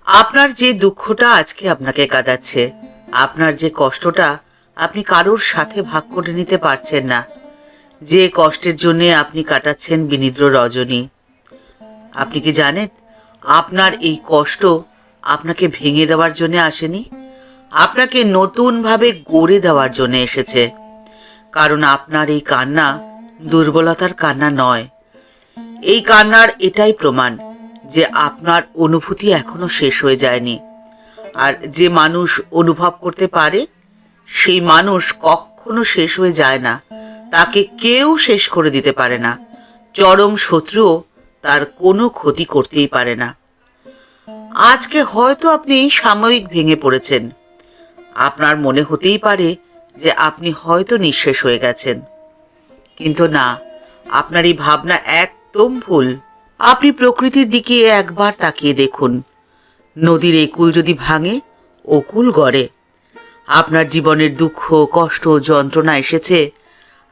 আপনার যে দুঃখটা আজকে আপনাকে কাঁদাচ্ছে, আপনার যে কষ্টটা আপনি কারোর সাথে ভাগ করে নিতে পারছেন না, যে কষ্টের জন্যে আপনি কাটাচ্ছেন বিনিদ্র রজনী, আপনি কি জানেন আপনার এই কষ্ট আপনাকে ভেঙে দেওয়ার জন্য আসেনি, আপনাকে নতুনভাবে গড়ে দেওয়ার জন্য এসেছে। কারণ আপনার এই কান্না দুর্বলতার কান্না নয়, এই কান্নার এটাই প্রমাণ যে আপনার অনুভূতি এখনো শেষ হয়ে যায়নি। আর যে মানুষ অনুভব করতে পারে সেই মানুষ কখনো শেষ হয়ে যায় না, তাকে কেউ শেষ করে দিতে পারে না, চরম শত্রুও তার কোনো ক্ষতি করতেই পারে না। আজকে হয়তো আপনি সাময়িক ভেঙে পড়েছেন, আপনার মনে হতেই পারে যে আপনি হয়তো নিঃশেষ হয়ে গেছেন, কিন্তু না, আপনার এই ভাবনা একদম ভুল। আপনি প্রকৃতির দিকে একবার তাকিয়ে দেখুন, নদীর একুল যদি ভাঙে ওকুল গড়ে। আপনার জীবনের দুঃখ, কষ্ট, যন্ত্রণা এসেছে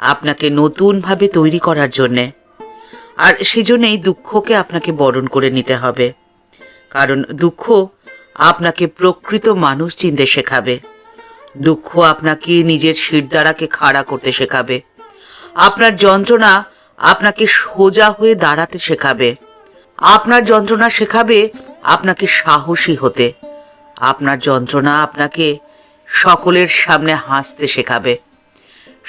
আপনাকে নতুনভাবে তৈরি করার জন্যে, আর সেজন্যই দুঃখকে আপনাকে বরণ করে নিতে হবে। কারণ দুঃখ আপনাকে প্রকৃত মানুষ চিনতে শেখাবে, দুঃখ আপনাকে নিজের শিরদাঁড়াকে খাড়া করতে শেখাবে, আপনার যন্ত্রণা আপনাকে সোজা হয়ে দাঁড়াতে শেখাবে, আপনার যন্ত্রণা শেখাবে আপনাকে সাহসী হতে, আপনার যন্ত্রণা আপনাকে সকলের সামনে হাসতে শেখাবে।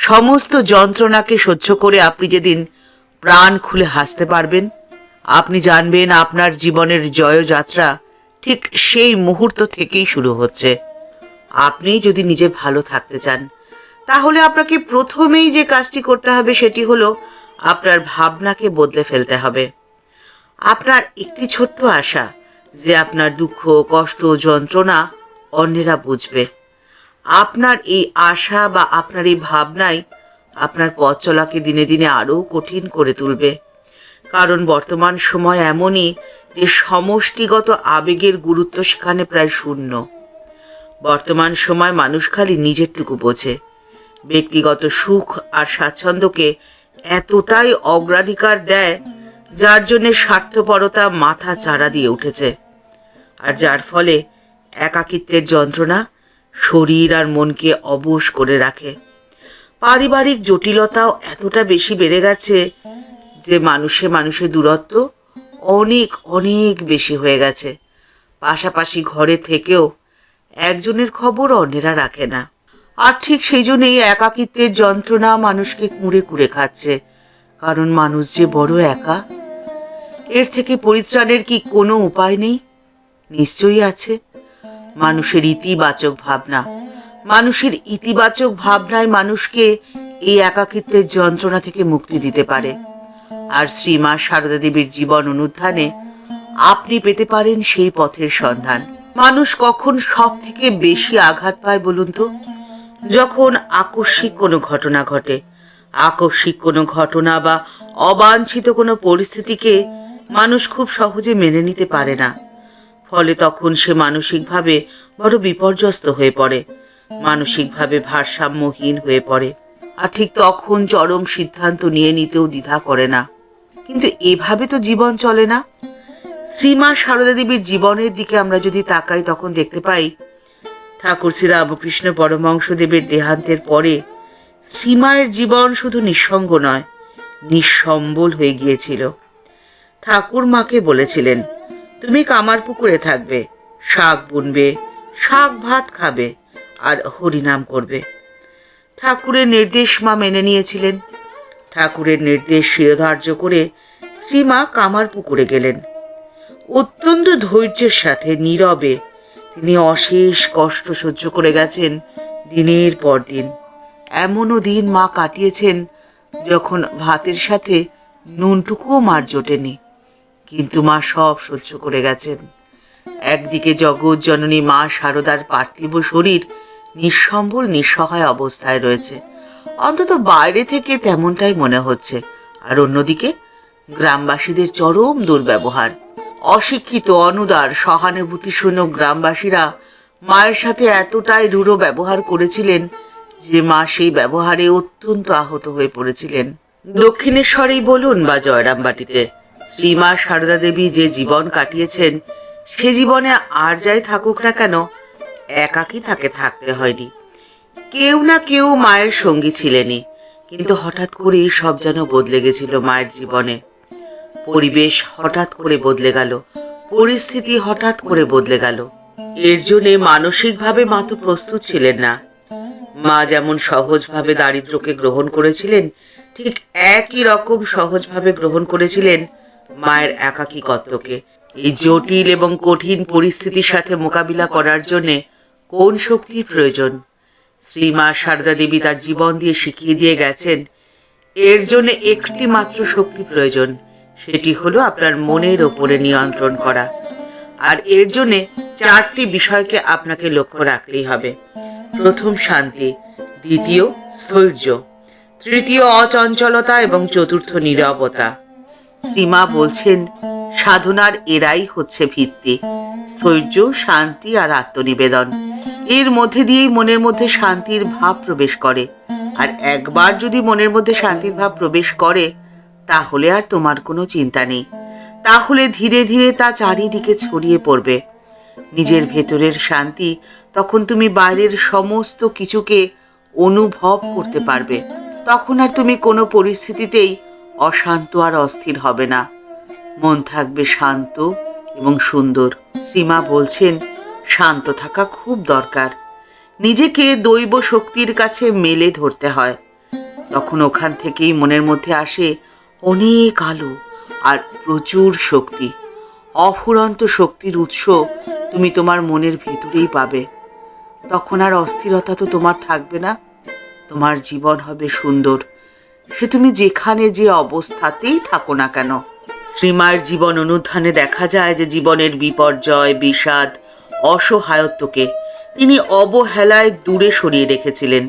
সমস্ত যন্ত্রণাকে সহ্য করে আপনি যেদিন প্রাণ খুলে হাসতে পারবেন, আপনি জানবেন আপনার জীবনের জয়যাত্রা ঠিক সেই মুহূর্ত থেকেই শুরু হচ্ছে। আপনি যদি নিজে ভালো থাকতে চান, তাহলে আপনাকে প্রথমেই যে কাজটি করতে হবে সেটি হলো আপনার ভাবনাকে বদলে ফেলতে হবে। আপনার একটি ছোট্ট আশা যে আপনার দুঃখ, কষ্ট, যন্ত্রণা অন্যেরা বুঝবে। আপনার এই আশা বা আপনার এই ভাবনাই আপনার পথ চলাকে দিনে দিনে আরও কঠিন করে তুলবে। কারণ বর্তমান সময় এমনই যে সমষ্টিগত আবেগের গুরুত্ব সেখানে প্রায় শূন্য। বর্তমান সময় মানুষ খালি নিজেরটুকু বোঝে, ব্যক্তিগত সুখ আর স্বাচ্ছন্দ্যকে এতটাই অগ্রাধিকার দেয় যার জন্যে স্বার্থপরতা মাথা চাড়া দিয়ে উঠেছে, আর যার ফলে একাকিত্বের যন্ত্রণা শরীর আর মনকে অবশ করে রাখে। পারিবারিক জটিলতাও এতটা বেশি বেড়ে গেছে যে মানুষে দূরত্ব অনেক অনেক বেশি হয়ে গেছে। পাশাপাশি ঘরে থেকেও একজনের খবর অন্যেরা রাখে না। আর ঠিক সেই জন্যই একাকিত্বের যন্ত্রণা মানুষকে কুঁড়ে কুঁড়ে খাচ্ছে। কারণ মানুষ যে বড় একা। এর থেকে পরিত্রাণের কি কোনো উপায় নেই? নিশ্চয়ই আছে। মানুষের ইতিবাচক ভাবনা, মানুষের ইতিবাচক ভাবনায় মানুষকে এই একাকিত্বের যন্ত্রণা থেকে মুক্তি দিতে পারে। আর শ্রীমা সারদা দেবীর জীবন অনুধ্যানে আপনি পেতে পারেন সেই পথের সন্ধান। মানুষ কখন সব থেকে বেশি আঘাত পায় বলুন তো? যখন আকস্মিক কোনো ঘটনা ঘটে। আকস্মিক কোনো ঘটনা বা অবাঞ্ছিত কোনো পরিস্থিতিকে মানুষ খুব সহজে মেনে নিতে পারে না। ফলে তখন সে মানসিকভাবে বড় বিপর্যস্ত হয়ে পড়ে, মানসিকভাবে ভারসাম্যহীন হয়ে পড়ে, আর ঠিক তখন চরম সিদ্ধান্ত নিয়ে নিতেও দ্বিধা করে না। কিন্তু এভাবে তো জীবন চলে না। শ্রীমা সারদা দেবীর জীবনের দিকে আমরা যদি তাকাই, তখন দেখতে পাই ঠাকুর শ্রী রামকৃষ্ণ পরমহংসদেবের দেহান্তের পরে শ্রীমায়ের জীবন শুধু নিঃসঙ্গ নয়, নিঃসম্বল হয়ে গিয়েছিল। ঠাকুর মাকে বলেছিলেন, তুমি কামার পুকুরে থাকবে, শাক বুনবে, শাক ভাত খাবে আর হরিনাম করবে। ঠাকুরের নির্দেশ মা মেনে নিয়েছিলেন। ঠাকুরের নির্দেশ শিরোধার্য করে শ্রীমা কামার পুকুরে গেলেন। অত্যন্ত ধৈর্যের সাথে নীরবে তিনি অশেষ কষ্ট সহ্য করে গেছেন দিনের পর দিন। এমনও দিন মা কাটিয়েছেন যখন ভাতের সাথে নুনটুকুও মার জোটেনি, কিন্তু মা সব সহ্য করে গেছেন। একদিকে জগৎ জননী মা শারদার পার্থিব শরীর নিঃসম্বল নিঃসহায় অবস্থায় রয়েছে, অন্তত বাইরে থেকে তেমনটাই মনে হচ্ছে। আর অন্যদিকে গ্রামবাসীদের চরম দুর্ব্যবহার। অশিক্ষিত, অনুদার, সহানুভূতিশূন্য গ্রামবাসীরা মায়ের সাথে এতটাই রূঢ় ব্যবহার করেছিলেন যে মা সেই ব্যবহারে অত্যন্ত আহত হয়ে পড়েছিলেন। দক্ষিণেশ্বরেই বলুন বা জয়রামবাটিতে শ্রীমা সারদা দেবী যে জীবন কাটিয়েছেন সে জীবনে আর যাই থাকুক না কেন, একাকী তাকে থাকতে হয়নি। কেউ না কেউ মায়ের সঙ্গী ছিলেনই, কিন্তু হঠাৎ করে সব যেন বদলে গেছিল মায়ের জীবনে। পরিবেশ হঠাৎ করে বদলে গেল, পরিস্থিতি হঠাৎ করে বদলে গেল। এর জন্যে মানসিকভাবে মা তো প্রস্তুত ছিলেন না। মা যেমন সহজভাবে দারিদ্র্যকে গ্রহণ করেছিলেন, ঠিক একই রকম সহজভাবে গ্রহণ করেছিলেন মায়ের একাকিত্বকে। এই জটিল এবং কঠিন পরিস্থিতির সাথে মোকাবিলা করার জন্যে কোন শক্তির প্রয়োজন? শ্রীমা সারদা দেবী তার জীবন দিয়ে শিখিয়ে দিয়ে গেছেন, এর জন্য একটি মাত্র শক্তি প্রয়োজন, সেটি হলো আপনার মনের ওপরে নিয়ন্ত্রণ করা। আর এর জন্যে 4টি বিষয়কে আপনাকে লক্ষ্য রাখতেই হবে। প্রথম শান্তি, দ্বিতীয় স্থৈর্য, তৃতীয় অচঞ্চলতা এবং চতুর্থ নীরবতা। শ্রীমা বলছেন সাধনার এরাই হচ্ছে ভিত্তি, স্থৈর্য, শান্তি আর আত্মনিবেদন। এর মধ্যে দিয়েই মনের মধ্যে শান্তির ভাব প্রবেশ করে। আর একবার যদি মনের মধ্যে শান্তির ভাব প্রবেশ করে, তাহলে আর তোমার কোনো চিন্তা নেই। তাহলে ধীরে ধীরে তা চারিদিকে ছড়িয়ে পড়বে। নিজের ভেতরের শান্তি, তখন তুমি বাইরের সমস্ত কিছুকে অনুভব করতে পারবে। তখন আর তুমি কোনো পরিস্থিতিতেই অশান্ত আর অস্থির হবে না। মন থাকবে শান্ত এবং সুন্দর। শ্রীমা বলছেন শান্ত থাকা খুব দরকার। নিজেকে দৈব শক্তির কাছে মেলে ধরতে হয়। তখন ওখান থেকেই মনের মধ্যে আসে অনেক আলো আর প্রচুর শক্তি। অফুরন্ত শক্তির উৎস তুমি তোমার মনের ভিতরেই পাবে। তখন আর অস্থিরতা তো তোমার থাকবে না। তোমার জীবন হবে সুন্দর, সে তুমি যেখানে যে অবস্থাতেই থাকো না কেন। শ্রীমায়ের জীবন অনুধ্যানে দেখা যায় যে জীবনের বিপর্যয়, বিষাদ, অসহায়ত্বকে তিনি অবহেলায় দূরে সরিয়ে রেখেছিলেন।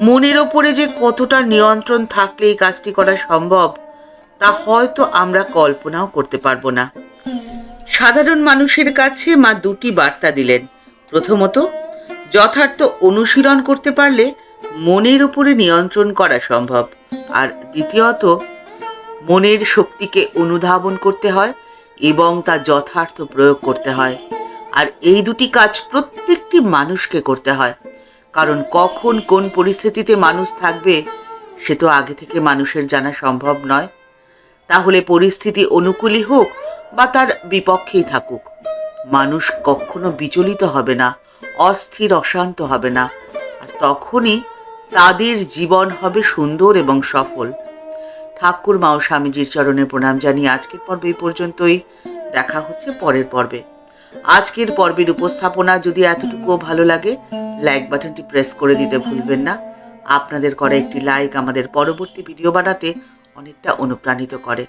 মনের ওপরে যে কতটা নিয়ন্ত্রণ থাকলে এই কাজটি করা সম্ভব, তা হয়তো আমরা কল্পনাও করতে পারবো না। সাধারণ মানুষের কাছে মা 2টি বার্তা দিলেন। প্রথমত, যথার্থ অনুশীলন করতে পারলে মনের উপরে নিয়ন্ত্রণ করা সম্ভব। আর দ্বিতীয়ত, মনের শক্তিকে অনুধাবন করতে হয় এবং তা যথার্থ প্রয়োগ করতে হয়। আর এই 2টি কাজ প্রত্যেকটি মানুষকে করতে হয়, কারণ কখন কোন পরিস্থিতিতে মানুষ থাকবে সে তো আগে থেকে মানুষের জানা সম্ভব নয়। তাহলে পরিস্থিতি অনুকূলই হোক বা তার বিপক্ষেই থাকুক, মানুষ কখনো বিচলিত হবে না, অস্থির অশান্ত হবে না। আর তখনই তাদের জীবন হবে সুন্দর এবং সফল। ঠাকুর মা ও স্বামীজির চরণে প্রণাম জানিয়ে আজকের পর্বে এই পর্যন্তই। দেখা হচ্ছে পরের পর্বে। আজকের পর্বের উপস্থাপনা যদি এতটুকুও ভালো লাগে, লাইক বাটনটি প্রেস করে দিতে ভুলবেন না। আপনাদের করা একটি লাইক আমাদের পরবর্তী ভিডিও বানাতে অনেকটা অনুপ্রাণিত করে।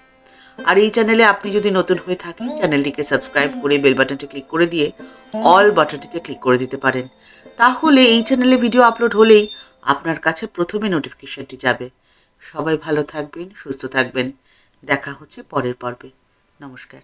আর এই চ্যানেলে আপনি যদি নতুন হয়ে থাকেন, চ্যানেলটিকে সাবস্ক্রাইব করে বেল বাটনটি ক্লিক করে দিয়ে অল বাটনটিতে ক্লিক করে দিতে পারেন। তাহলে এই চ্যানেলে ভিডিও আপলোড হলেই আপনার কাছে প্রথমে নোটিফিকেশনটি যাবে। সবাই ভালো থাকবেন, সুস্থ থাকবেন। দেখা হচ্ছে পরের পর্বে। নমস্কার।